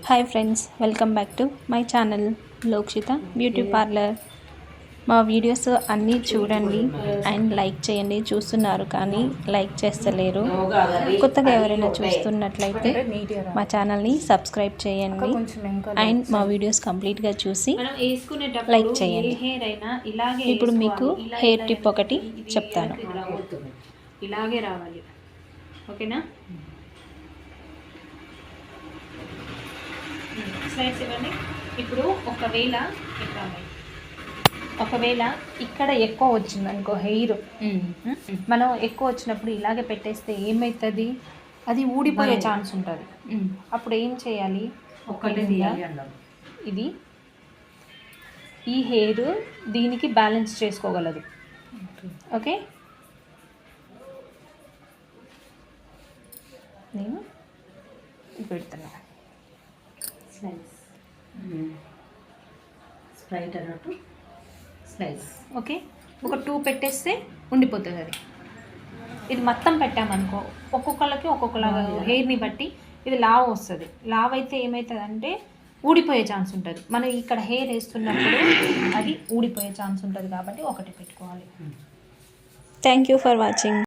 Hi friends, welcome back to my channel Lokshita beauty parlour. మా videos అన్నీ చూడండి and like చేయండి. చూస్తున్నారు కానీ లైక్ చేస్తలేరు. కొత్తగా ఎవరైనా చూస్తున్నట్లయితే మా ఛానల్ని సబ్స్క్రైబ్ చేయండి అండ్ మా వీడియోస్ కంప్లీట్గా చూసి లైక్ చేయండి. ఇప్పుడు మీకు హెయిర్ టిప్ ఒకటి చెప్తాను. ఇలాగే రావాలి, ఓకేనా? స్లైడ్స్ ఇవ్వండి. ఇప్పుడు ఒకవేళ ఇక్కడ ఎక్కువ వచ్చింది అనుకో హెయిర్, మనం ఎక్కువ వచ్చినప్పుడు ఇలాగే పెట్టేస్తే ఏమవుతుంది, అది ఊడిపోయే ఛాన్స్ ఉంటుంది. అప్పుడు ఏం చేయాలి, ఇది ఈ హెయిర్ దీనికి బ్యాలెన్స్ చేసుకోగలదు. ఓకే, నేను పెడుతున్నా స్ప్రైట్ అన్నట్టు స్లైస్. ఓకే, ఒక 2 పెట్టేస్తే ఉండిపోతుంది. అది ఇది మొత్తం పెట్టామనుకో ఒక్కొక్కళ్ళకి ఒక్కొక్కలాగా హెయిర్ని బట్టి ఇది లావ్ వస్తుంది. లావ్ అయితే ఏమవుతుంది అంటే ఊడిపోయే ఛాన్స్ ఉంటుంది. మనం ఇక్కడ హెయిర్ వేస్తున్నప్పుడు అది ఊడిపోయే ఛాన్స్ ఉంటుంది కాబట్టి ఒకటి పెట్టుకోవాలి. Thank you for watching.